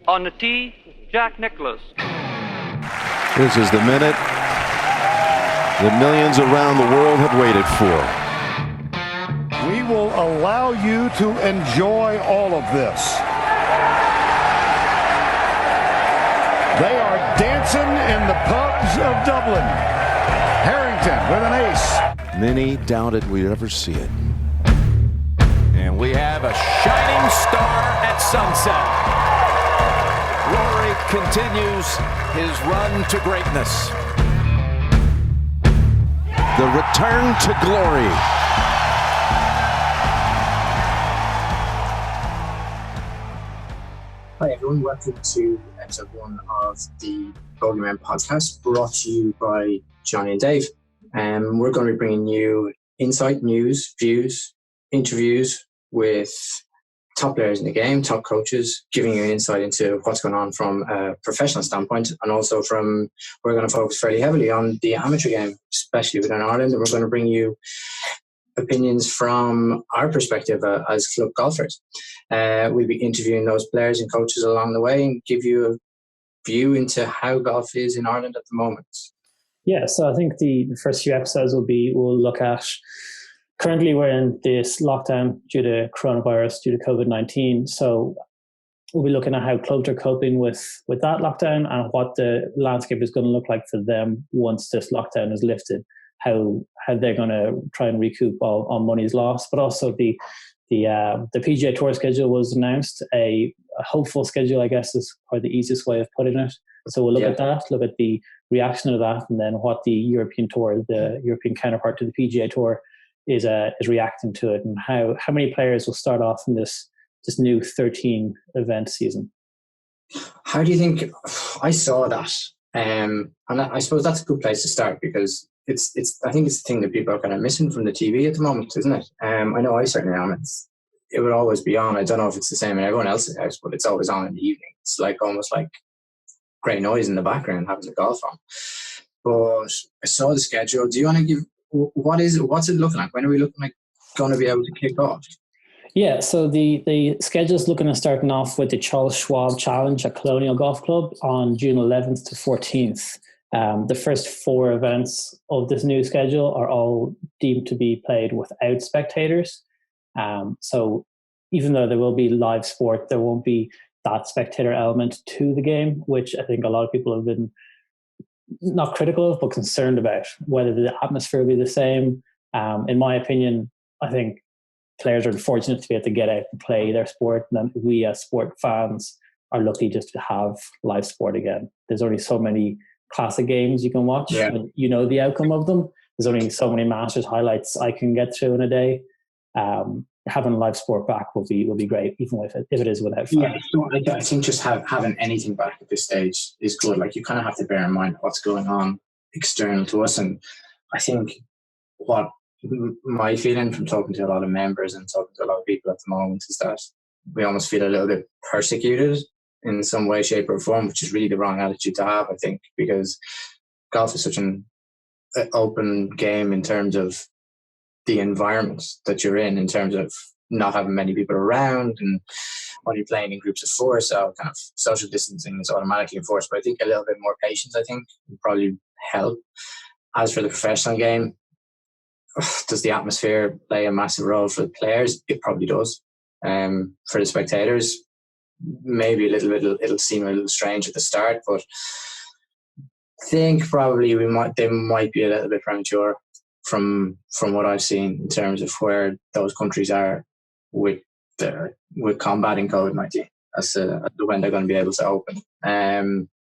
On the tee, Jack Nicklaus. This is the minute that millions around the world have waited for. We will allow you to enjoy all of this. They are dancing in the pubs of Dublin. Harrington with an ace. Many doubted we'd ever see it. And we have a shining star at sunset. Rory continues his run to greatness. The return to glory. Hi everyone, welcome to episode 1 of the Bogey Men podcast, brought to you by Jonny and Dave. We're going to be bringing you insight, news, views, interviews with top players in the game, top coaches, giving you insight into what's going on from a professional standpoint, and also we're going to focus fairly heavily on the amateur game, especially within Ireland, and we're going to bring you opinions from our perspective as club golfers. We'll be interviewing those players and coaches along the way and give you a view into how golf is in Ireland at the moment. Yeah, so I think the first few episodes we'll look at, currently we're in this lockdown due to coronavirus, due to COVID-19. So we'll be looking at how clubs are coping with that lockdown and what the landscape is going to look like for them once this lockdown is lifted, how they're going to try and recoup all monies lost. But also the PGA Tour schedule was announced, a hopeful schedule, I guess, is probably the easiest way of putting it. So we'll look at that, look at the reaction to that, and then what the European Tour, the European counterpart to the PGA Tour, is reacting to it, and how many players will start off in this new 13 event season. How do you think? I saw that, and I suppose that's a good place to start because it's I think it's the thing that people are kind of missing from the TV at the moment, isn't it? I know I certainly am. It would always be on. I don't know if it's the same in everyone else's house, but it's always on in the evening. It's like almost like grey noise in the background having a golf on. But I saw the schedule. Do you want to give? What's it looking like? When are we looking like going to be able to kick off? Yeah, so the schedule's looking at starting off with the Charles Schwab Challenge at Colonial Golf Club on June 11th to 14th. The first 4 events of this new schedule are all deemed to be played without spectators. So even though there will be live sport, there won't be that spectator element to the game, which I think a lot of people have been not critical of, but concerned about whether the atmosphere will be the same. In my opinion, I think players are fortunate to be able to get out and play their sport, and then we as sport fans are lucky just to have live sport again. There's only so many classic games you can watch, and you know the outcome of them. There's only so many Masters highlights I can get through in a day. Having live sport back will be great, even if it is without fans. Yeah, so I think just having anything back at this stage is good. Like, you kind of have to bear in mind what's going on external to us, and I think what my feeling from talking to a lot of members and talking to a lot of people at the moment is that we almost feel a little bit persecuted in some way, shape or form, which is really the wrong attitude to have, I think, because golf is such an open game in terms of the environment that you're in terms of not having many people around and only playing in groups of 4, so kind of social distancing is automatically enforced. But I think a little bit more patience, I think, would probably help. As for the professional game, does the atmosphere play a massive role for the players? It probably does. For the spectators, maybe a little bit. It'll seem a little strange at the start, but I think probably they might be a little bit premature from what I've seen in terms of where those countries are with combating COVID-19 as to when they're going to be able to open.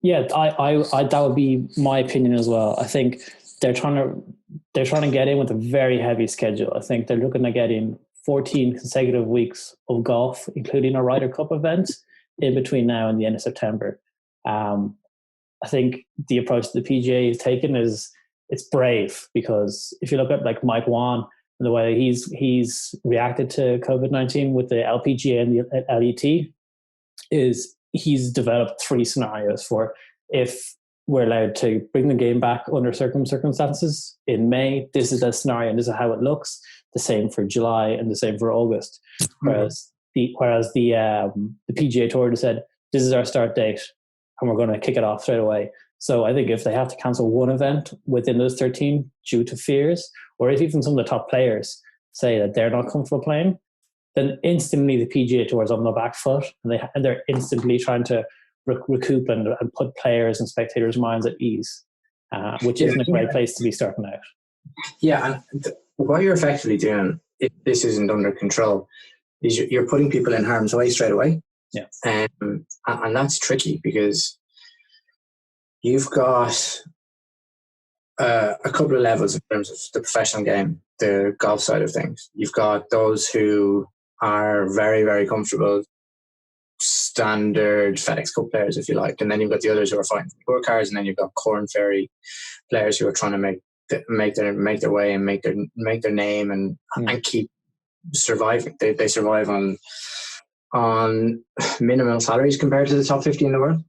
Yeah, I that would be my opinion as well. I think they're trying to get in with a very heavy schedule. I think they're looking at getting 14 consecutive weeks of golf, including a Ryder Cup event, in between now and the end of September. I think the approach the PGA is taking it's brave, because if you look at like Mike Wan and the way he's reacted to COVID-19 with the LPGA and the LET, is he's developed 3 scenarios for if we're allowed to bring the game back under certain circumstances in May. This is a scenario and this is how it looks. The same for July and the same for August. Whereas the PGA Tour said this is our start date, and we're going to kick it off straight away. So I think if they have to cancel one event within those 13 due to fears, or if even some of the top players say that they're not comfortable playing, then instantly the PGA Tour is on the back foot, and they're instantly trying to recoup and put players and spectators' minds at ease, which isn't a great place to be starting out. Yeah, and what you're effectively doing, if this isn't under control, is you're putting people in harm's way straight away. Yeah, and that's tricky because you've got a couple of levels in terms of the professional game, the golf side of things. You've got those who are very, very comfortable, standard FedEx Cup players, if you like, and then you've got the others who are fighting for tour cars, and then you've got Corn Ferry players who are trying to make their way and make their name and keep surviving. They survive on minimum salaries compared to the top 50 in the world.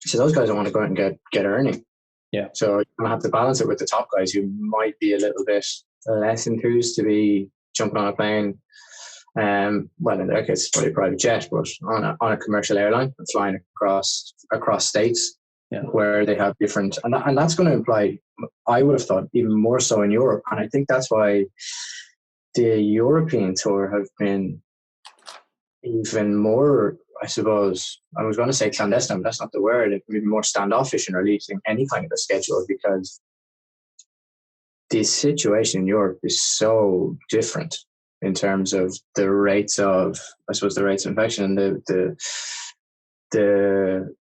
So those guys don't want to go out and get earning. Yeah. So you're going to have to balance it with the top guys who might be a little bit less enthused to be jumping on a plane. Well, in their case, it's probably a private jet, but on a commercial airline and flying across states where they have different, and that's going to imply, I would have thought, even more so in Europe. And I think that's why the European tour have been even more, I suppose, I was going to say clandestine, but that's not the word, even more standoffish in releasing any kind of a schedule, because the situation in Europe is so different in terms of the rates of, I suppose, the rates of infection and the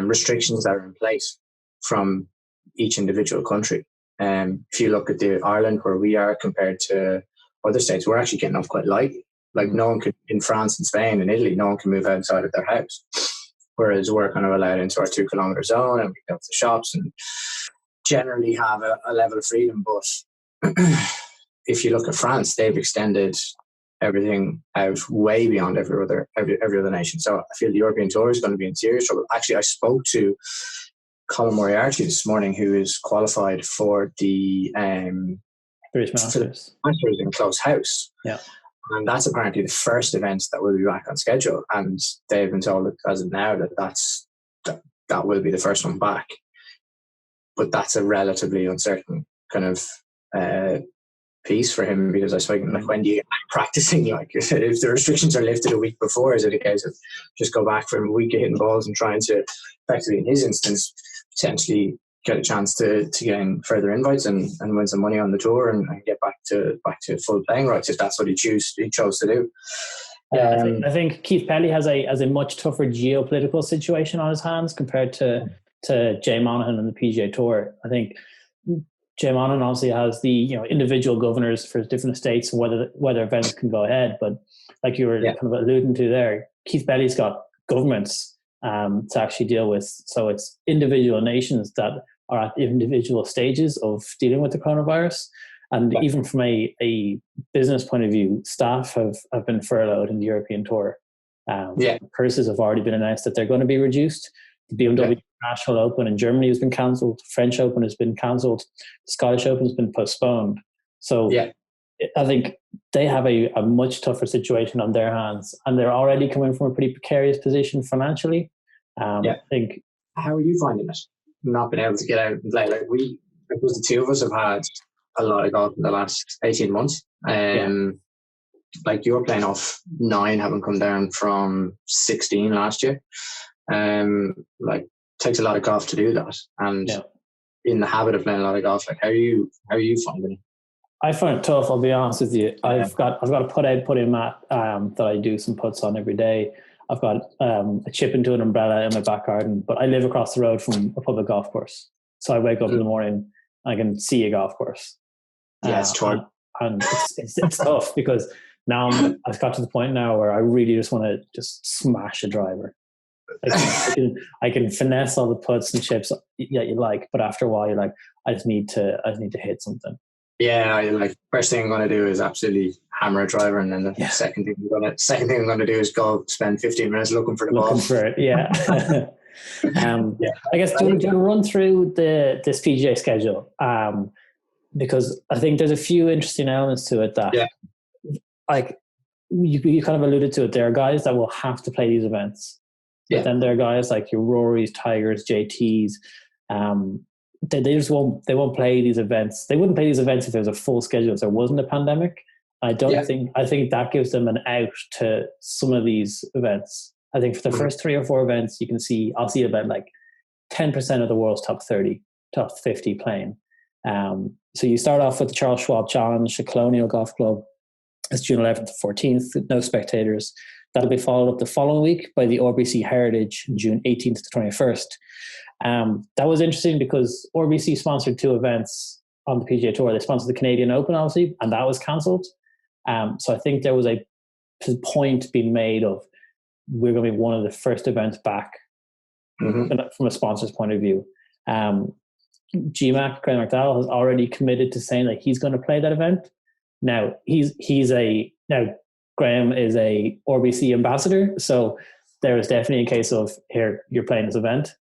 restrictions that are in place from each individual country. If you look at Ireland, where we are compared to other states, we're actually getting off quite lightly. Like no one could, in France and Spain and Italy, no one can move outside of their house. Whereas we're kind of allowed into our 2 kilometre zone, and we go to the shops and generally have a level of freedom. But if you look at France, they've extended everything out way beyond every other nation. So I feel the European Tour is going to be in serious trouble. Actually, I spoke to Colin Moriarty this morning, who is qualified for the British Masters in Close House. Yeah. And that's apparently the first event that will be back on schedule. And they've been told as of now that will be the first one back. But that's a relatively uncertain kind of piece for him, because I suppose, like, when do you get back practicing? Like, if the restrictions are lifted a week before, is it a case of just go back for a week of hitting balls and trying to, effectively in his instance, potentially get a chance to gain further invites and win some money on the tour and get back to full playing rights, if that's what he chose to do. I think Keith Pelly has a much tougher geopolitical situation on his hands compared to Jay Monahan and the PGA Tour. I think Jay Monahan obviously has the individual governors for different states and whether events can go ahead, but like you were kind of alluding to there, Keith Pelly's got governments to actually deal with. So it's individual nations that are at individual stages of dealing with the coronavirus. And even from a business point of view, staff have been furloughed in the European Tour. Courses have already been announced that they're going to be reduced. The BMW National Open in Germany has been cancelled. French Open has been cancelled. The Scottish Open has been postponed. So I think they have a much tougher situation on their hands, and they're already coming from a pretty precarious position financially. I think. How are you finding it? Not being able to get out and play. Like because the two of us have had a lot of golf in the last 18 months. Like you're playing off 9, having come down from 16 last year. Like takes a lot of golf to do that, and in the habit of playing a lot of golf. Like how are you finding it? I find it tough, I'll be honest with you. I've got a put-in mat that I do some putts on every day. I've got a chip into an umbrella in my back garden, but I live across the road from a public golf course. So I wake up in the morning and I can see a golf course. It's true. And it's tough, because now I've got to the point now where I really just want to just smash a driver. I can finesse all the putts and chips that you like, but after a while you're like, I just need to hit something. Yeah, first thing I'm going to do is absolutely hammer a driver, and then the second thing I'm going to do is go spend 15 minutes looking for the ball. Looking for it, I guess do you want to run through this PGA schedule? Because I think there's a few interesting elements to it that, you kind of alluded to it. There are guys that will have to play these events. Yeah. But then there are guys like your Rorys, Tigers, JTs. They just won't play these events. They wouldn't play these events if there was a full schedule, if there wasn't a pandemic. I think that gives them an out to some of these events. I think for the first 3 or 4 events, I'll see about like 10% of the world's top 30, top 50 playing. So you start off with the Charles Schwab Challenge, the Colonial Golf Club. It's June 11th to 14th, no spectators. That'll be followed up the following week by the RBC Heritage, June 18th to 21st. That was interesting because RBC sponsored 2 events on the PGA Tour. They sponsored the Canadian Open, obviously, and that was cancelled. So I think there was a point being made of we're going to be one of the first events back from a sponsor's point of view. GMAC, Graham McDowell, has already committed to saying that he's going to play that event. Now Graham is a RBC ambassador, so there is definitely a case of here you're playing this event.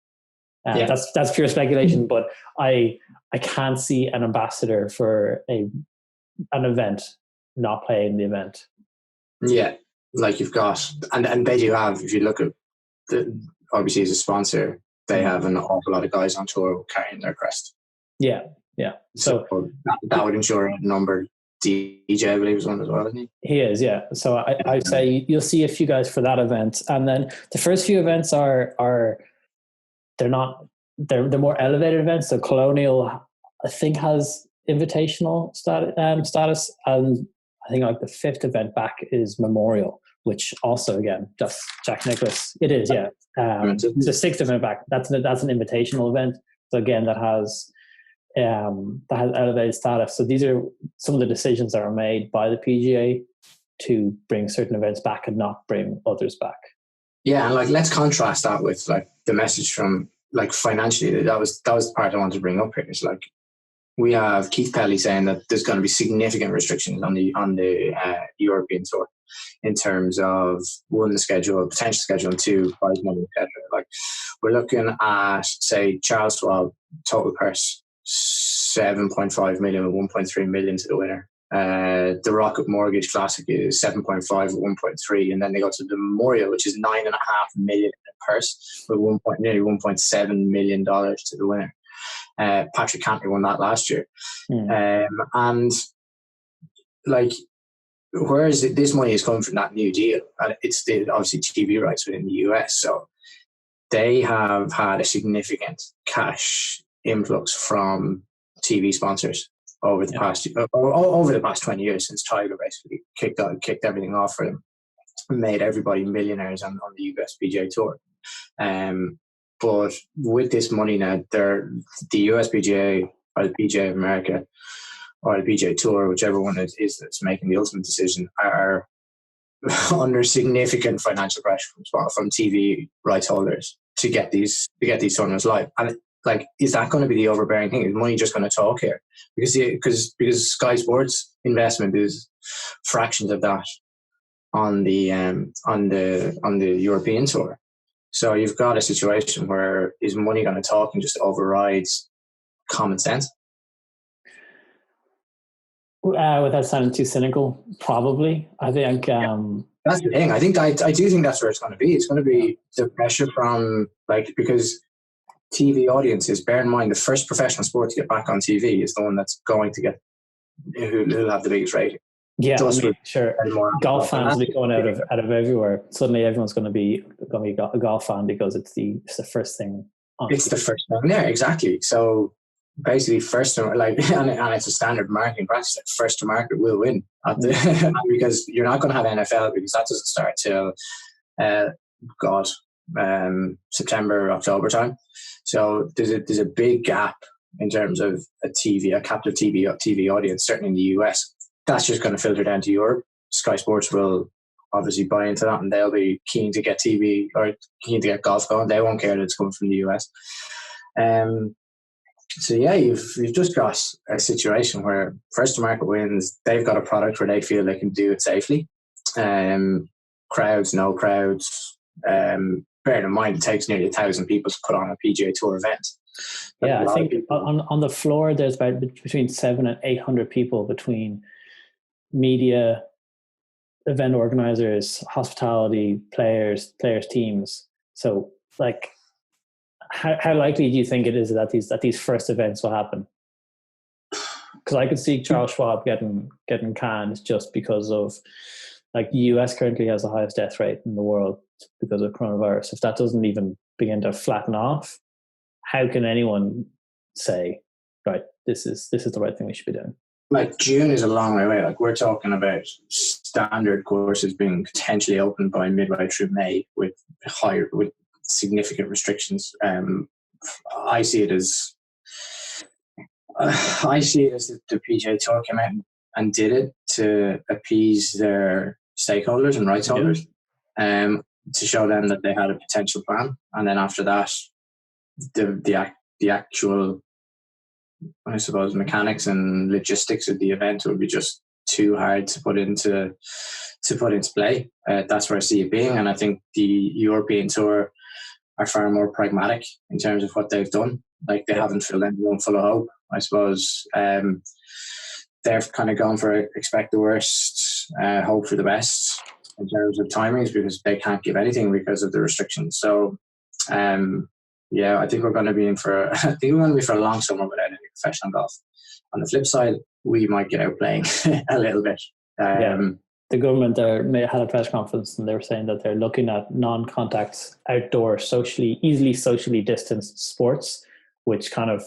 That's pure speculation, but I can't see an ambassador for an event not playing the event. Yeah, like you've got, and they do have. If you look at the RBC as a sponsor, they have an awful lot of guys on tour carrying their crest. Yeah. So that would ensure a number. DJ, I believe, is one as well, isn't he? He is, yeah. So I'd say you'll see a few guys for that event, and then the first few events are they're more elevated events. So Colonial, I think, has invitational status, and I think like the 5th event back is Memorial, which also again that's Jack Nicklaus. It is, yeah. The 6th event back, that's an invitational event. So again, that has elevated status. So these are some of the decisions that are made by the PGA to bring certain events back and not bring others back. Yeah, and like let's contrast that with like the message from like financially. That was the part I wanted to bring up here. It's like we have Keith Pelly saying that there's going to be significant restrictions on the European Tour in terms of 1, the schedule, potential schedule, and 2, prize money, etc. Like we're looking at, say, Charles Schwab total purse 7.5 million with 1.3 million to the winner. The Rocket Mortgage Classic is 7.5 with 1.3, and then they go to the Memorial, which is 9.5 million in a purse with nearly 1.7 million dollars to the winner. Patrick Cantley won that last year, and like, whereas this money is coming from that new deal, and it's obviously TV rights within the US, so they have had a significant cash influx from TV sponsors over the past 20 years, since Tiger basically kicked everything off for them and made everybody millionaires on the US PGA Tour. But with this money now, the US PGA or the PGA of America or the PGA Tour, whichever one it is that's making the ultimate decision, are under significant financial pressure from TV rights holders to get these tournaments live. And like, is that going to be the overbearing thing? Is money just going to talk here? Because Sky Sports investment is fractions of that on the European Tour. So you've got a situation where is money going to talk and just overrides common sense? Without sounding too cynical, probably. I think that's the thing. I do think that's where it's going to be. It's going to be the pressure from, like, because TV audiences, bear in mind, the first professional sport to get back on TV is the one that's going to get who'll have the biggest rating. Yeah, sure. Golf fans will be going out of everywhere. Suddenly, everyone's going to be a golf fan because it's the first thing. It's the first thing there, exactly. So basically, first to, like, and it's a standard marketing practice. Like, first to market will win because you're not going to have NFL because that doesn't start till September, October time. So there's a big gap in terms of a captive TV audience, certainly in the US. That's just going to filter down to Europe. Sky Sports will obviously buy into that, and they'll be keen to get TV or keen to get golf going. They won't care that it's coming from the US. So yeah, you've just got a situation where first to market wins. They've got a product where they feel they can do it safely. Crowds, no crowds. Bearing in mind, it takes nearly 1,000 people to put on a PGA Tour event. Yeah, I think on the floor there's about between 700 and 800 people between media, event organizers, hospitality, players, teams. So, like, how likely do you think it is that these first events will happen? Because I could see Charles Schwab getting canned just because of, like, the US currently has the highest death rate in the world because of coronavirus. If that doesn't even begin to flatten off, how can anyone say, right, this is the right thing we should be doing? Like, June is a long way away. Like, we're talking about standard courses being potentially open by midway through May with significant restrictions. I see it as the PGA Tour came out and did it to appease their stakeholders and rights holders, to show them that they had a potential plan, and then after that, the actual, I suppose, mechanics and logistics of the event would be just too hard to put into play. That's where I see it being, and I think the European Tour are far more pragmatic in terms of what they've done. Like, they haven't filled anyone full of hope. I suppose they've kind of gone for expect the worst, hope for the best in terms of timings, because they can't give anything because of the restrictions. So, I think we're going to be in for a long summer without any professional golf. On the flip side, we might get out playing a little bit. The government had a press conference, and they were saying that they're looking at non-contact outdoor, easily socially distanced sports, which kind of,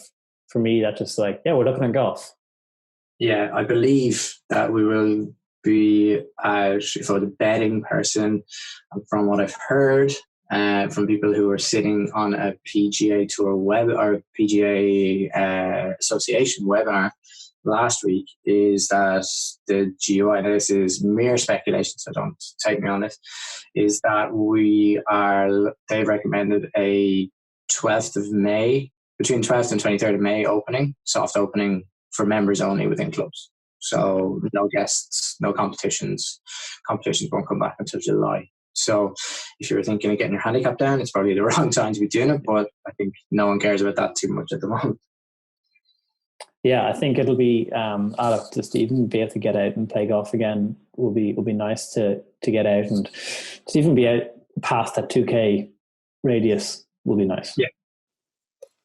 for me, that just like, we're looking at golf. Yeah, I believe that we will be out for the betting person, and from what I've heard from people who are sitting on a PGA Tour or PGA Association webinar last week, is that the GOI, and this is mere speculation, so don't take me on it, is that they've recommended a 12th of May, between 12th and 23rd of May opening, soft opening for members only within clubs. So no guests, no competitions. Competitions won't come back until July. So if you're thinking of getting your handicap down, it's probably the wrong time to be doing it, but I think no one cares about that too much at the moment. Yeah, I think it'll be just to even be able to get out and play golf again will be nice to get out, and to even be out past that 2K radius will be nice. Yeah.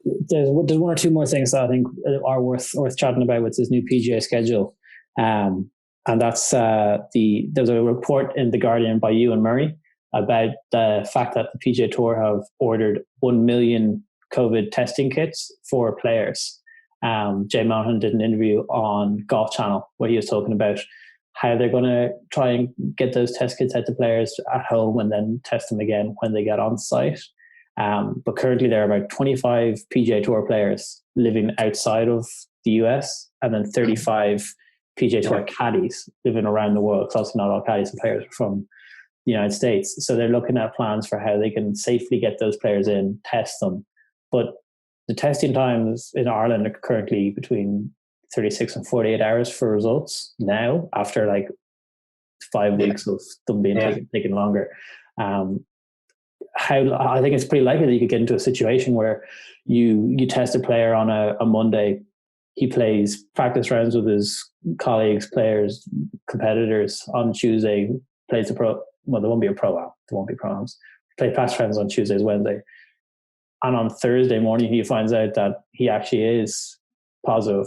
There's one or two more things that I think are worth chatting about with this new PGA schedule, and that's there's a report in The Guardian by Ewan Murray about the fact that the PGA Tour have ordered 1 million COVID testing kits for players. Jay Monahan did an interview on Golf Channel where he was talking about how they're going to try and get those test kits out to players at home and then test them again when they get on site. But currently there are about 25 PGA Tour players living outside of the US, and then 35 PGA Tour caddies living around the world. Because obviously not all caddies and players are from the United States. So they're looking at plans for how they can safely get those players in, test them. But the testing times in Ireland are currently between 36 and 48 hours for results now, after like 5 weeks of them being taken longer. I think it's pretty likely that you could get into a situation where you test a player on a Monday, he plays practice rounds with his colleagues, players, competitors on Tuesday, plays the pro. Well, there won't be a pro-am. There won't be pro-ams. Play practice rounds on Tuesdays, Wednesday. And on Thursday morning, he finds out that he actually is positive.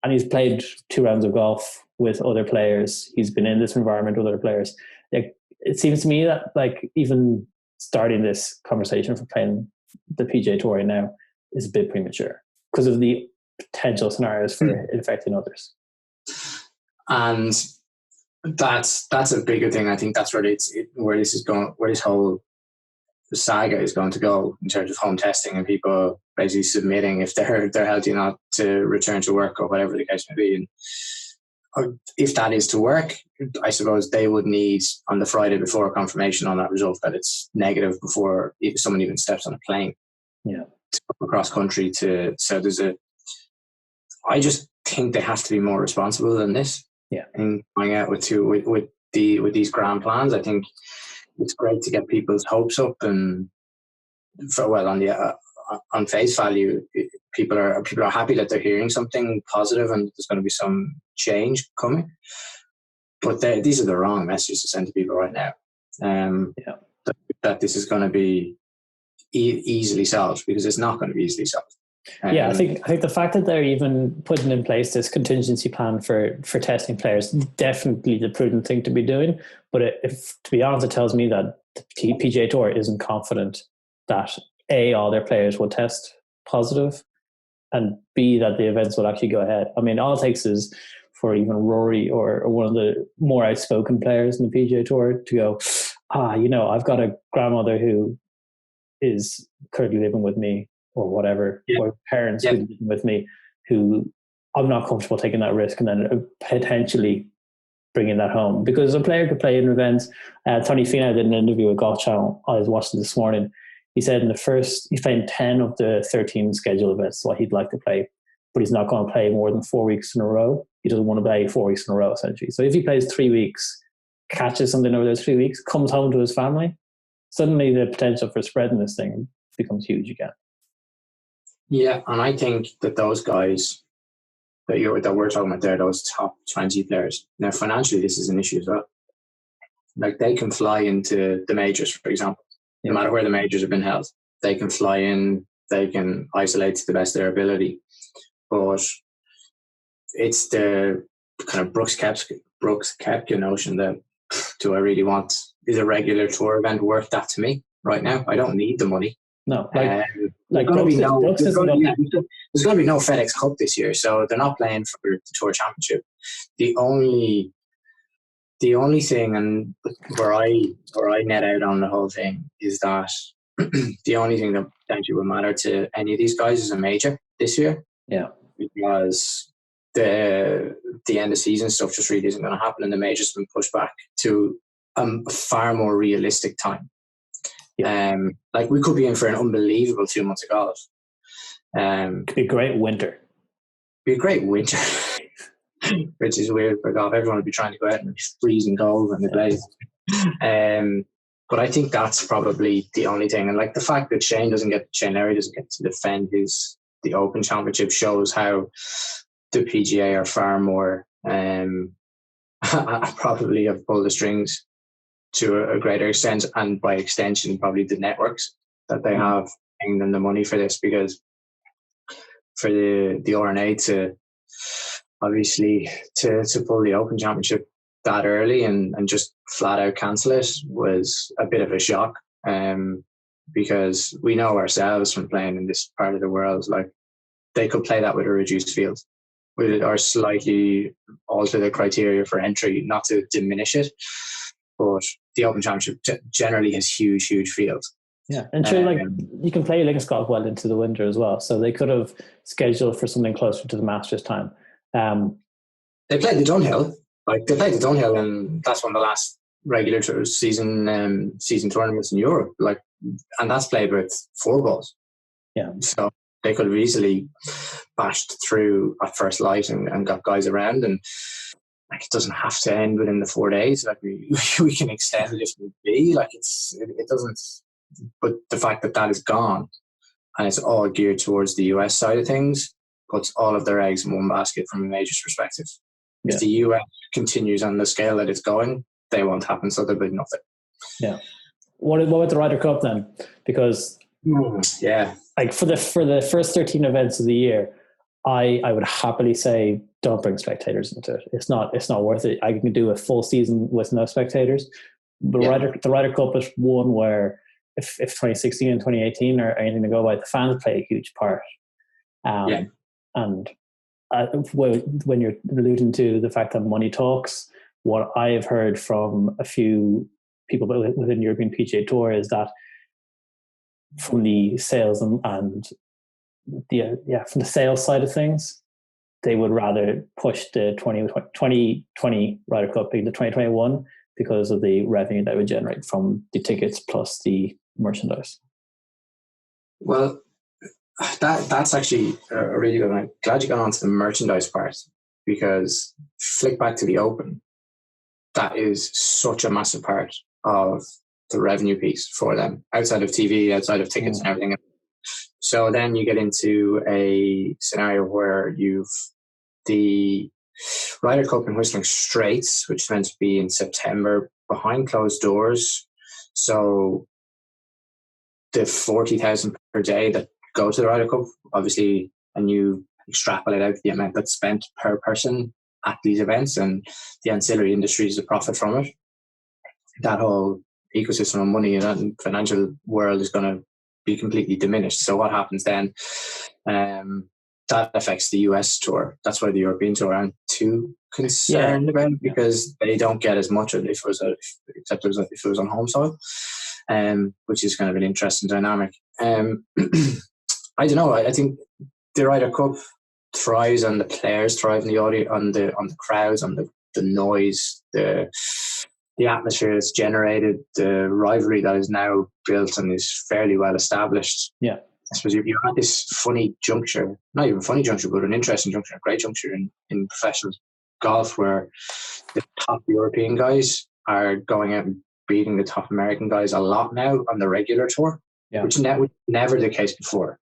And he's played 2 rounds of golf with other players. He's been in this environment with other players. It seems to me that, like, even starting this conversation for playing the PGA Tour right now is a bit premature because of the potential scenarios for infecting others. And that's a bigger thing. I think that's where where this is going, where this whole saga is going to go in terms of home testing and people basically submitting if they're healthy enough to return to work or whatever the case may be. And if that is to work, I suppose they would need on the Friday before confirmation on that result that it's negative before someone even steps on a plane. Yeah, to come across country I just think they have to be more responsible than this. Yeah, and going out with these grand plans, I think it's great to get people's hopes up, and on face value, people are happy that they're hearing something positive and there's going to be some change coming. But these are the wrong messages to send to people right now. That this is going to be easily solved, because it's not going to be easily solved. I think the fact that they're even putting in place this contingency plan for testing players, definitely the prudent thing to be doing. But to be honest, it tells me that the PGA Tour isn't confident that A, all their players will test positive, and B, that the events will actually go ahead. I mean, all it takes is for even Rory or one of the more outspoken players in the PGA Tour to go, I've got a grandmother who is currently living with me, or whatever, or parents who live with me, who I'm not comfortable taking that risk, and then potentially bringing that home. Because a player could play in events. Tony Finau did an interview with Golf Channel. I was watching this morning. He said he's playing 10 of the 13 scheduled events, what he'd like to play, but he's not going to play more than 4 weeks in a row. He doesn't want to play 4 weeks in a row, essentially. So if he plays 3 weeks, catches something over those 3 weeks, comes home to his family, suddenly the potential for spreading this thing becomes huge again. Yeah, and I think that those guys that we're talking about there, those top 20 players, now financially this is an issue as well. Like, they can fly into the majors, for example, no matter where the majors have been held. They can fly in, they can isolate to the best of their ability. But it's the kind of Brooks Koepka notion that, do I really want, is a regular tour event worth that to me right now? I don't need the money. No, there's going to be no FedEx Cup this year, so they're not playing for the Tour Championship. The only thing, and where I net out on the whole thing, is that the only thing that potentially will matter to any of these guys is a major this year. Yeah, because the end of season stuff just really isn't going to happen, and the majors have been pushed back to a far more realistic time. Like, we could be in for an unbelievable 2 months of golf. Could be a great winter. Which is weird for golf. Everyone would be trying to go out and freezing cold when they play. But I think that's probably the only thing. And like, the fact that Shane Lowry doesn't get to defend the Open Championship shows how the PGA are far more probably have pulled the strings to a greater extent, and by extension probably the networks that they have paying them the money for this, because for the R&A to obviously to pull the Open Championship that early and just flat out cancel it was a bit of a shock, because we know ourselves from playing in this part of the world, like, they could play that with a reduced field, or slightly alter the criteria for entry, not to diminish it. But the Open Championship generally has huge fields. Yeah, and sure, like, you can play links golf well into the winter as well. So they could have scheduled for something closer to the Masters time. They played the Dunhill. And that's one of the last regular season tournaments in Europe. Like, and that's played with 4 balls. Yeah. So they could have easily bashed through at first light and got guys around, and like, it doesn't have to end within the 4 days. Like, we can extend it if need be. Like, it doesn't. But the fact that is gone, and it's all geared towards the US side of things, puts all of their eggs in one basket from a major's perspective. Yeah. If the US continues on the scale that it's going, they won't happen. So there'll be nothing. Yeah. What about the Ryder Cup then? Because like, for the first 13 events of the year, I would happily say don't bring spectators into it. It's not worth it. I can do a full season with no spectators. But the Ryder Cup is one where if 2016 and 2018 are anything to go by, the fans play a huge part. And when you're alluding to the fact that money talks, what I have heard from a few people within European PGA Tour is that from the sales and from the sales side of things, they would rather push the 2020 Ryder Cup into 2021 because of the revenue that would generate from the tickets plus the merchandise. Well, that's actually a really good one. I'm glad you got onto the merchandise part, because flick back to the Open, that is such a massive part of the revenue piece for them, outside of TV, outside of tickets and everything. So then you get into a scenario where you've the Ryder Cup in Whistling Straits, which is meant to be in September, behind closed doors. So the 40,000 per day that go to the Ryder Cup, obviously, and you extrapolate out the amount that's spent per person at these events, and the ancillary industries that profit from it. That whole ecosystem of money in that financial world is going to be completely diminished. So what happens then? That affects the US tour. That's why the European tour aren't too concerned about it, because they don't get as much of it if it was on home soil, which is kind of an interesting dynamic. I don't know. I think the Ryder Cup thrives on the players, thrive in the audio, on the crowds, on the noise, the atmosphere that's generated, the rivalry that is now built and is fairly well established. Yeah. I suppose you're at this funny juncture, not even funny juncture, but an interesting juncture, a great juncture in professional golf, where the top European guys are going out and beating the top American guys a lot now on the regular tour, which was never the case before.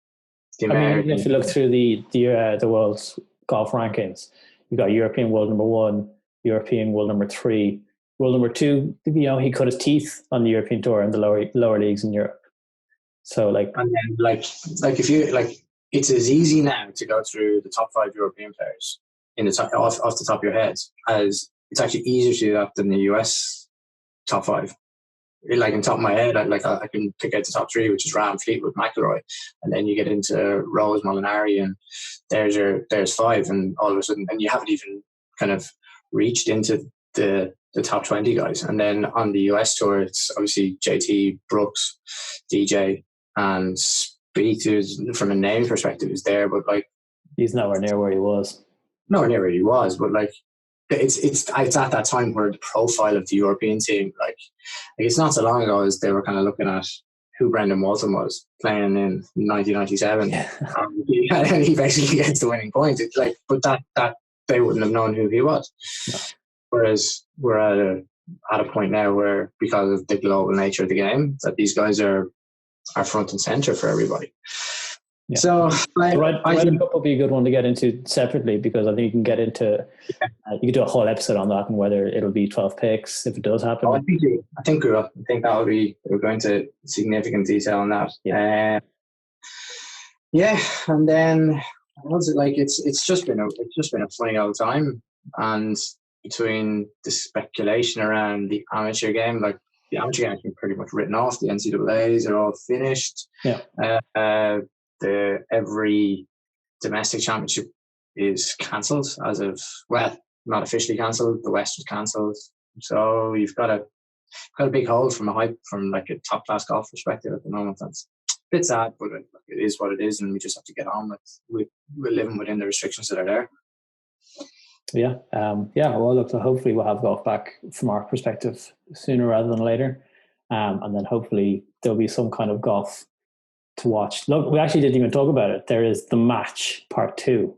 I mean, if you look through the world's golf rankings, you've got European world number 1, European world number 3, world number 2. He cut his teeth on the European tour and the lower leagues in Europe. So and then if you it's as easy now to go through the top 5 European players in the top, off the top of your head, as it's actually easier to do that than the US top 5. Like in top of my head, I can pick out the top 3, which is Rahm, Fleetwood, McIlroy, and then you get into Rose, Molinari, and there's 5, and all of a sudden, and you haven't even kind of reached into the top 20 guys. And then on the US tour, it's obviously JT, Brooks, DJ, and Spieth, from a name perspective, is there, but he's nowhere near where he was. Nowhere near where he was, but it's at that time where the profile of the European team, it's not so long ago as they were kind of looking at who Brendan Walton was playing in 1997, and he basically gets the winning point. It's but that they wouldn't have known who he was. No. Whereas we're at a point now where, because of the global nature of the game, that these guys are front and center for everybody. Yeah. So the Ryder Cup will be a good one to get into separately, because I think you can get into you could do a whole episode on that and whether it'll be 12 picks if it does happen. I think that will be, we'll go into significant detail on that. And then what's it like? It's just been a funny old time, and between the speculation around the amateur game, the amateur game has been pretty much written off. The NCAAs are all finished. Every domestic championship is cancelled as of, not officially cancelled. The West was cancelled, so you've got a big hole from a top class golf perspective at the moment. That's a bit sad, but it is what it is, and we just have to get on with living within the restrictions that are there. Well, look, so hopefully we'll have golf back from our perspective sooner rather than later, and then hopefully there'll be some kind of golf to watch. Look, we actually didn't even talk about it. There is the match part 2.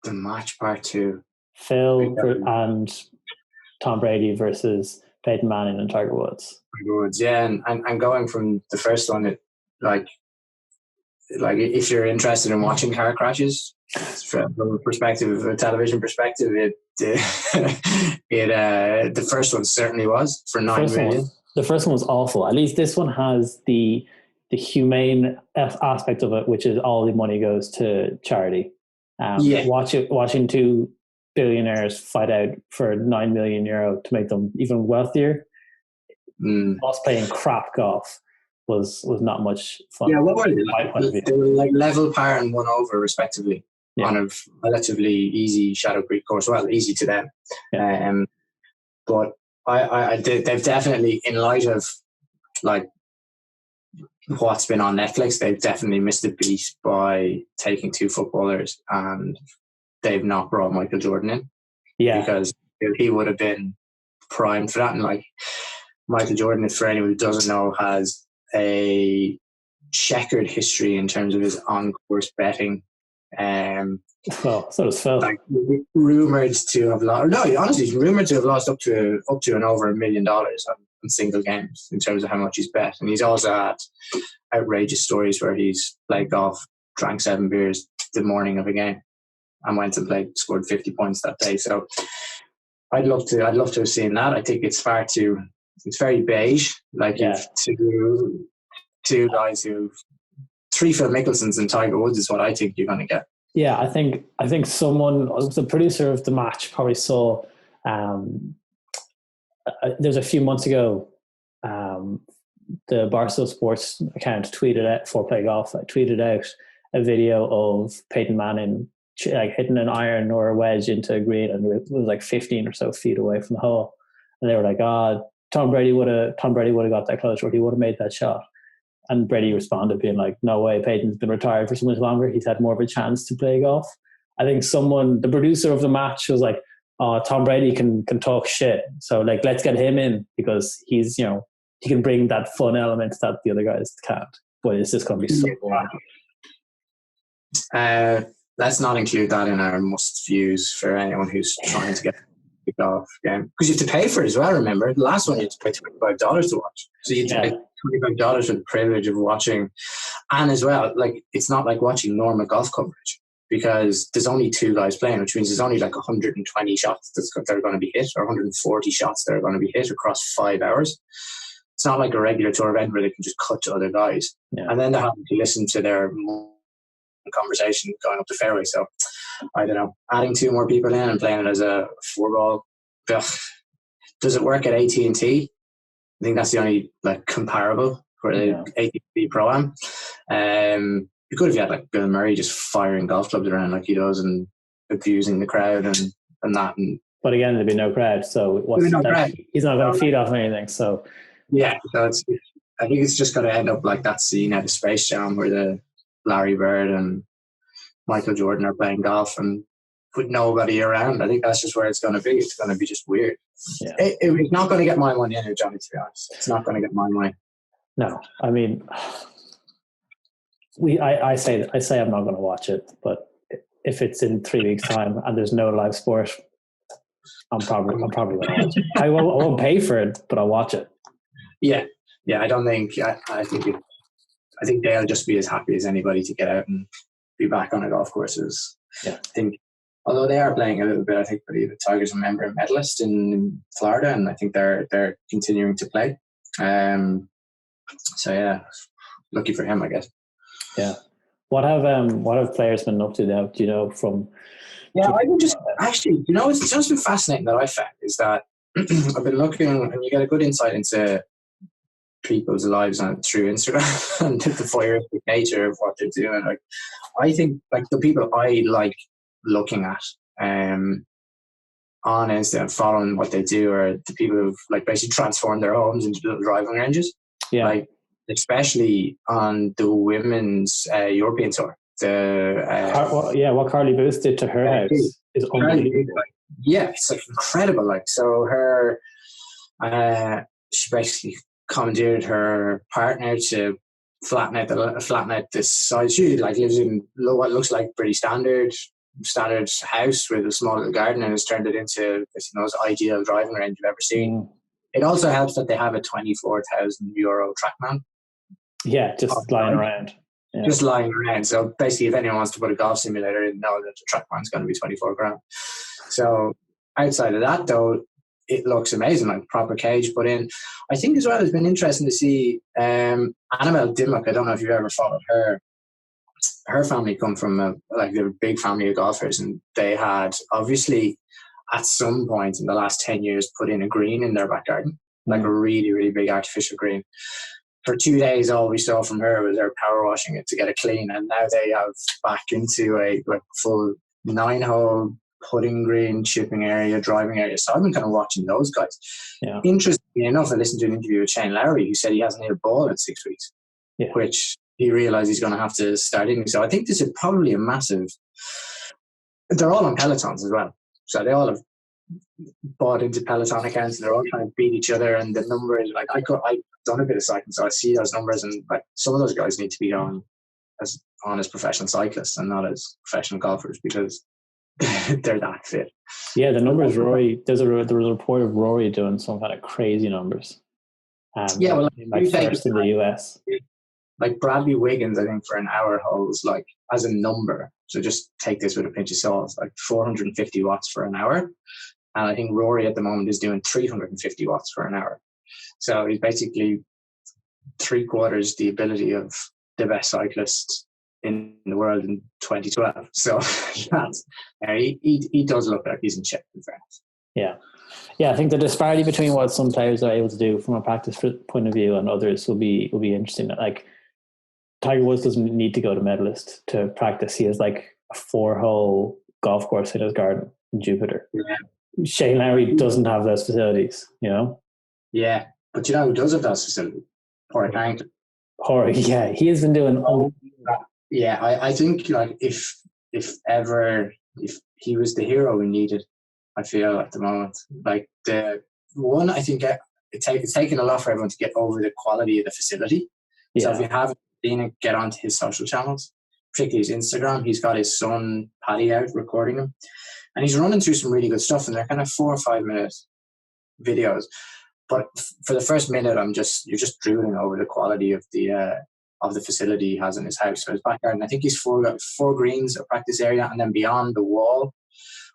The match part 2. Phil and Tom Brady versus Peyton Manning and Tiger Woods. And going from the first one, if you're interested in watching car crashes from a television perspective, the first one certainly was for 9 million. The first one was awful. At least this one has the humane aspect of it, which is all the money goes to charity. Watching 2 billionaires fight out for €9 million to make them even wealthier. Us playing crap golf was not much fun. Yeah, what were they? They were level par and 1 over respectively on a relatively easy Shadow Creek course. Well, easy to them. Yeah. But they've definitely, in light of what's been on Netflix, they've definitely missed a beat by taking 2 footballers, and they've not brought Michael Jordan in. Yeah. Because he would have been primed for that. And Michael Jordan, for anyone who doesn't know, has a checkered history in terms of his on-course betting. Well, so does Phil. Rumored to have lost. No, honestly, he's rumored to have lost up to and over $1 million on single games in terms of how much he's bet. And he's also had outrageous stories where he's played golf, drank 7 beers the morning of a game. and went and played, scored 50 points that day. So I'd love to have seen that. I think it's very beige. Like you've two guys three Phil Mickelsons and Tiger Woods is what I think you're going to get. Yeah, I think someone, the producer of the match, probably saw. There's a few months ago, the Barstool Sports account tweeted out a video of Peyton Manning like hitting an iron or a wedge into a green, and it was like 15 or so feet away from the hole, and they were like, Tom Brady would have got that close, or he would have made that shot. And Brady responded being like, no way, Peyton's been retired for so much longer, he's had more of a chance to play golf. I think the producer of the match was like, oh, Tom Brady can talk shit, so like let's get him in because he's, he can bring that fun element that the other guys can't. But it's just going to be so boring. Let's not include that in our must views for anyone who's trying to get the golf game, because you have to pay for it as well. Remember, the last one you had to pay $25 to watch, so you had to pay $25 for the privilege of watching. And as well, like, it's not like watching normal golf coverage, because there's only two guys playing, which means there's only like 120 shots that are going to be hit, or 140 shots that are going to be hit across 5 hours. It's not like a regular tour event where they can just cut to other guys. Yeah. And then they're having to listen to their conversation going up the fairway. So I don't know, adding two more people in and playing it as a 4-ball, does it work at AT&T? I think that's the only like comparable for the AT&T Pro-Am. You could have had like Bill Murray just firing golf clubs around like he does and abusing the crowd and that. But again, there'd be no crowd, so he's not going to feed off anything. So yeah, so I think it's just going to end up like that scene out of Space Jam where the Larry Bird and Michael Jordan are playing golf and with nobody around. I think that's just where it's going to be. It's going to be just weird. Yeah. It's not going to get my money anyway, Johnny, to be honest. It's not going to get my money. No, I mean, I say I'm not going to watch it, but if it's in 3 weeks' time and there's no live sport, I'm probably going to watch it. I won't pay for it, but I'll watch it. Yeah. I don't think. I think they'll just be as happy as anybody to get out and be back on a golf courses. Yeah. I think, although they are playing a little bit, I think the Tigers are a member medalist in Florida, and I think they're continuing to play. So yeah, lucky for him, I guess. Yeah. What have players been up to now? Do you know from? Yeah, I would just actually, it's just been fascinating that I found is that I've been looking, and you get a good insight into people's lives through Instagram and the voyeuristic nature of what they're doing. Like, I think like the people I like looking at on Insta and following what they do are the people who've like basically transformed their homes into little driving ranges. Yeah. Like, especially on the women's European tour. What Carly Booth did to her house is unbelievable. Yeah, it's like incredible. Like, so her, she basically commandeered her partner to flatten out this size. She like lives in what looks like pretty standard house with a small little garden, and has turned it into this most ideal driving range you've ever seen. It also helps that they have a €24,000 TrackMan. Yeah, just lying around. Yeah. Just lying around. So basically, if anyone wants to put a golf simulator in, know that the TrackMan's going to be 24 grand. So outside of that, though, it looks amazing, like proper cage put in. I think as well, it's been interesting to see Annabelle Dimmock. I don't know if you've ever followed her. Her family come from they're a big family of golfers, and they had obviously at some point in the last 10 years put in a green in their back garden, like a really, really big artificial green. For 2 days, all we saw from her was her power washing it to get it clean, and now they have back into a full 9-hole putting green, chipping area, driving area. So I've been kind of watching those guys. Yeah. Interestingly enough, I listened to an interview with Shane Lowry, who said he hasn't hit a ball in 6 weeks, which he realised he's going to have to start in. So I think this is probably a massive. They're all on Pelotons as well, so they all have bought into Peloton accounts, and they're all trying to beat each other. And the numbers, like I've done a bit of cycling, so I see those numbers, and like some of those guys need to be on as professional cyclists and not as professional golfers, because they're that fit. Yeah, the numbers. Rory, there was a report of Rory doing some kind of crazy numbers. First in the US. Like Bradley Wiggins, I think for an hour holds like as a number So just take this with a pinch of salt. Like 450 watts for an hour. And I think Rory at the moment is doing 350 watts for an hour. So he's basically 3/4 the ability of the best cyclist in the world in 2012. So he does look like he's in shape, in fairness. Yeah, I think the disparity between what some players are able to do from a practice point of view and others will be interesting. Like Tiger Woods doesn't need to go to Medalist to practice. He has like a 4-hole golf course in his garden in Jupiter. Yeah. Shane Lowry doesn't have those facilities, you know? Yeah, but you know who does have those facilities? Padraig Harrington. Yeah, he has been doing. Yeah, I think like if he was the hero we needed, I feel at the moment, like the one, I think it's taken a lot for everyone to get over the quality of the facility. Yeah. So if you haven't seen it, get onto his social channels, particularly his Instagram. He's got his son Paddy out recording him, and he's running through some really good stuff, and they're kind of 4 or 5 minute videos. But for the first minute, you're just drooling over the quality of the facility he has in his house. So his backyard, and I think he's got 4 greens, a practice area, and then beyond the wall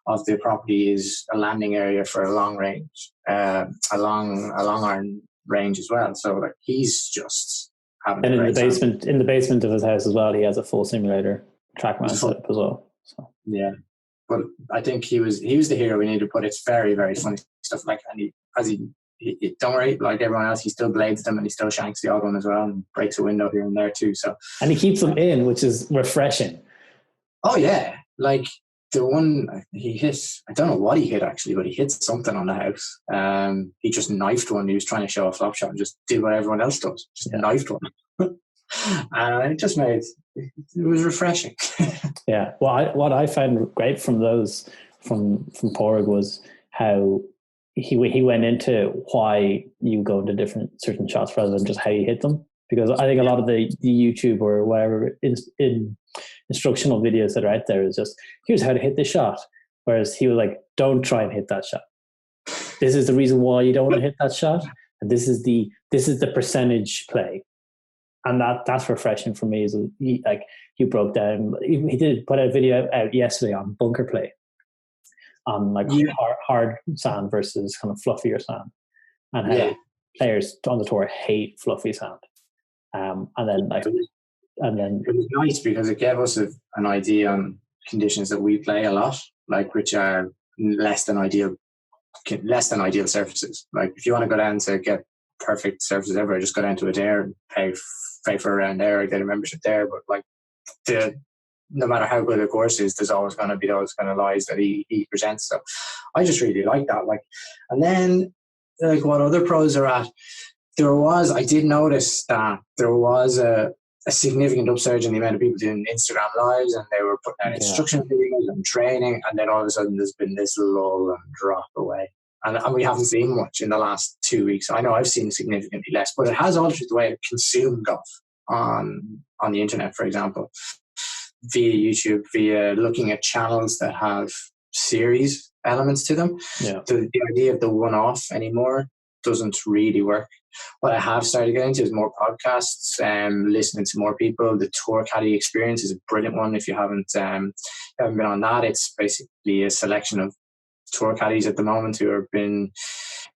of the property is a landing area for a long range, a long iron range as well. So like he's just having. And in the basement of his house as well, he has a full simulator TrackMan set up as well. So yeah, but I think he was the hero we needed to put. It's very, very funny stuff. Like, and he don't worry, like everyone else, he still blades them and he still shanks the odd one as well and breaks a window here and there too. So and he keeps them in, which is refreshing. Oh yeah, like the one he hit, I don't know what he hit actually, but he hit something on the house. He just knifed one. He was trying to show a flop shot and just did what everyone else does, knifed one. And it was refreshing. Yeah, well, what I found great from Padraig was how he went into why you go into certain shots rather than just how you hit them. Because I think a lot of the YouTube or whatever in instructional videos that are out there is just, here's how to hit this shot. Whereas he was like, don't try and hit that shot. This is the reason why you don't want to hit that shot. And this is the percentage play. And that's refreshing for me. Is he broke down, he did put a video out yesterday on bunker play. On like hard sand versus kind of fluffier sand. And how players on the tour hate fluffy sand. And then it was nice because it gave us an idea on conditions that we play a lot, like which are less than ideal surfaces. Like if you want to go down to get perfect surfaces ever, just go down to a dare and pay for a round there or get a membership there. But like no matter how good a course is, there's always going to be those kind of lies that he presents. So I just really like that. Like, and then like what other pros are at. I did notice that there was a significant upsurge in the amount of people doing Instagram lives, and they were putting out instruction videos and training, and then all of a sudden there's been this lull and drop away. And we haven't seen much in the last 2 weeks. I know I've seen significantly less, but it has altered the way I consume golf on the internet, for example, via YouTube, via looking at channels that have series elements to them. Yeah. The idea of the one-off anymore doesn't really work. What I have started to get into is more podcasts, listening to more people. The Tour Caddy Experience is a brilliant one. If you haven't been on that, it's basically a selection of tour caddies at the moment who have been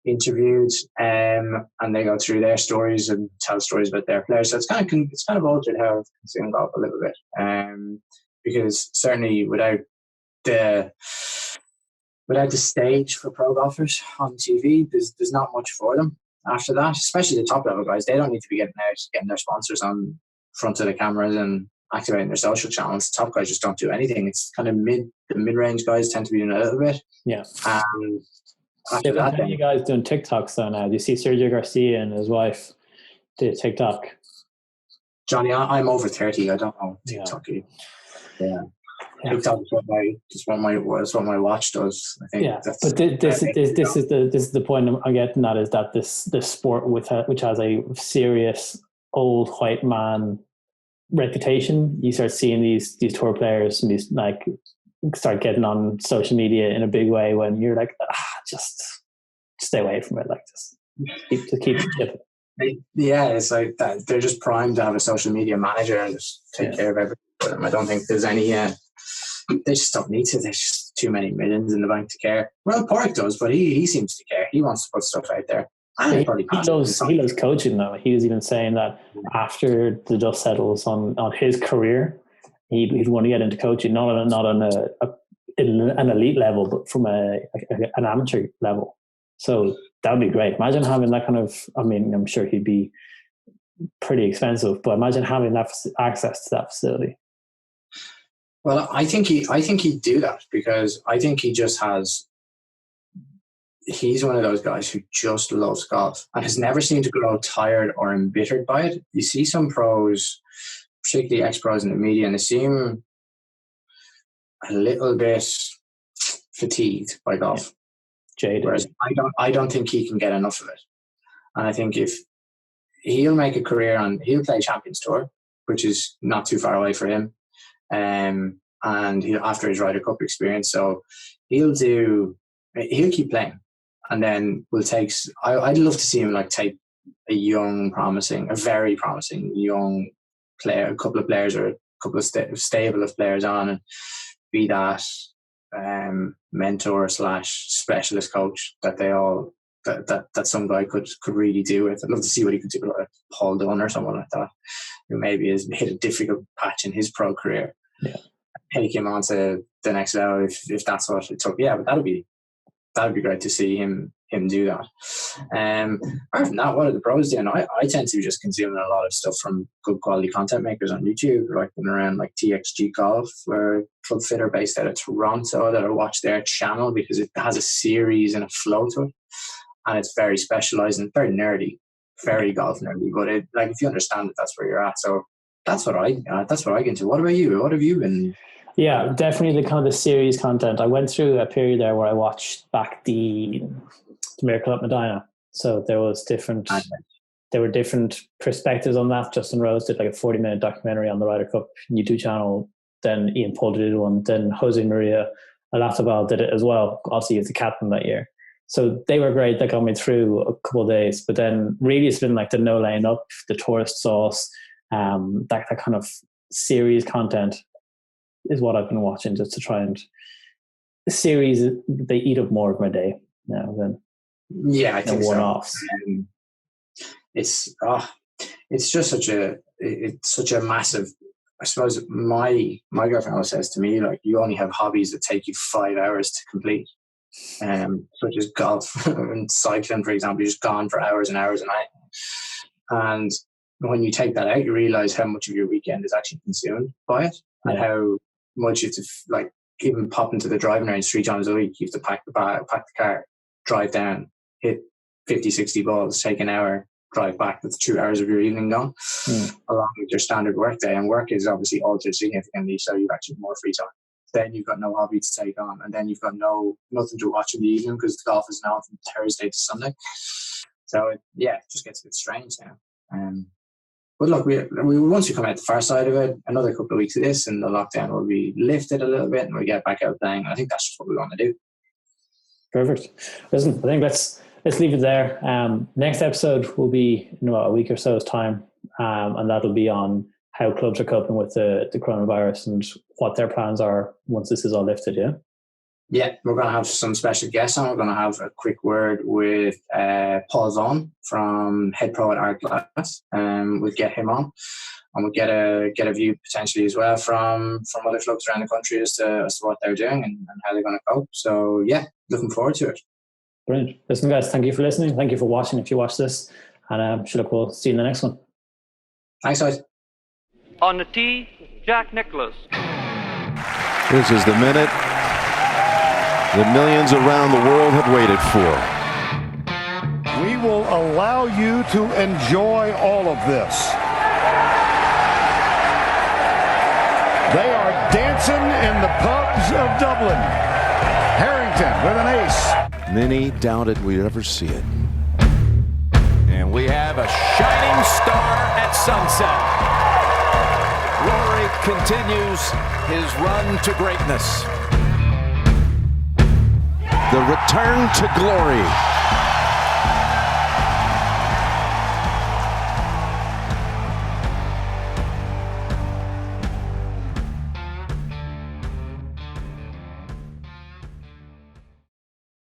interviewed, and they go through their stories and tell stories about their players. So it's kind of altered how I've consumed golf a little bit, because certainly without the stage for pro golfers on TV, there's not much for them after that, especially the top level guys. They don't need to be getting their sponsors on front of the cameras and activating their social channels. Top guys just don't do anything. It's kind of the mid-range guys tend to be doing a little bit. Yeah. After that, then you guys doing TikToks though now. Do you see Sergio Garcia and his wife do TikTok? Johnny, I'm over 30. I don't know TikTok. Yeah. TikTok is what my watch does. I think. Yeah, but this is the point I'm getting at, is that this sport which has a serious old white man reputation, you start seeing these tour players and these like start getting on social media in a big way when you're like, just stay away from it. Like just keep chipping. Yeah, it's like that. They're just primed to have a social media manager and just take care of everything for them. I don't think there's any they just don't need to. There's just too many millions in the bank to care. Well, Porrick does, but he seems to care. He wants to put stuff out there. And he loves coaching though. He was even saying that after the dust settles on his career, he'd want to get into coaching, not on an elite level, but from an amateur level. So that would be great. Imagine having that kind of. I mean, I'm sure he'd be pretty expensive, but imagine having that access to that facility. Well, I think he'd do that, because I think he just has. He's one of those guys who just loves golf and has never seemed to grow tired or embittered by it. You see some pros, particularly ex-pros in the media, and they seem a little bit fatigued by golf. Jaded. Whereas I don't think he can get enough of it. And I think if he'll make a career he'll play Champions Tour, which is not too far away for him. And after his Ryder Cup experience, so he'll keep playing. And then I'd love to see him take a very promising young player, a couple of players or a couple of stable of players on, and be that mentor / specialist coach that some guy could really do with. I'd love to see what he could do with Paul Dunn or someone like that, who maybe has hit a difficult patch in his pro career. Yeah. Take him on to the next level if that's what it took. Yeah, but that'd be great to see him do that. Apart from that, what are the pros doing? I tend to be just consuming a lot of stuff from good quality content makers on YouTube, like around TXG Golf, where club fitter based out of Toronto, that I watch their channel because it has a series and a flow to it, and it's very specialized and very nerdy, very golf nerdy. But if you understand it, that's where you're at. So that's what I get into. What about you? What have you been? Yeah, definitely the kind of the series content. I went through a period there where I watched back the Miracle at Medina. So there were different perspectives on that. Justin Rose did a 40-minute documentary on the Ryder Cup YouTube channel. Then Ian Poulter did one. Then Jose Maria Olazábal did it as well. Obviously, he was the captain that year. So they were great. That got me through a couple of days. But then really it's been the no laying up, the tourist sauce, that kind of series content is what I've been watching, just to try and series. They eat up more of my day now than I think one-offs. It's just such a massive. I suppose my girlfriend always says to me, you only have hobbies that take you 5 hours to complete, such as golf and cycling, for example. You're just gone for hours and hours a night, and when you take that out, you realize how much of your weekend is actually consumed by it, and how much you have to even pop into the driving range 3 times a week. You have to pack the car, drive down, hit 50, 60 balls, take an hour, drive back. That's 2 hours of your evening gone, along with your standard work day. And work is obviously altered significantly, so you've actually more free time. Then you've got no hobby to take on, and then you've got nothing to watch in the evening because the golf is now from Thursday to Sunday. So it just gets a bit strange now. But look, we once we come out the far side of it, another couple of weeks of this, and the lockdown will be lifted a little bit, and we get back out playing. I think that's just what we want to do. Perfect. Listen, I think let's leave it there. Next episode will be in about a week or so's time, and that'll be on how clubs are coping with the coronavirus and what their plans are once this is all lifted. Yeah, we're going to have some special guests on. We're going to have a quick word with Paul Vaughan from Head Pro at Hourglass. We'll get him on, and we'll get a view potentially as well from other clubs around the country as to what they're doing and how they're going to cope. So looking forward to it. Brilliant. Listen, guys, thank you for listening. Thank you for watching if you watch this, and we'll see you in the next one. Thanks, guys. On the tee, Jack Nicklaus. This is the minute that millions around the world have waited for. We will allow you to enjoy all of this. They are dancing in the pubs of Dublin. Harrington with an ace. Many doubted we'd ever see it. And we have a shining star at sunset. Rory continues his run to greatness. The return to glory.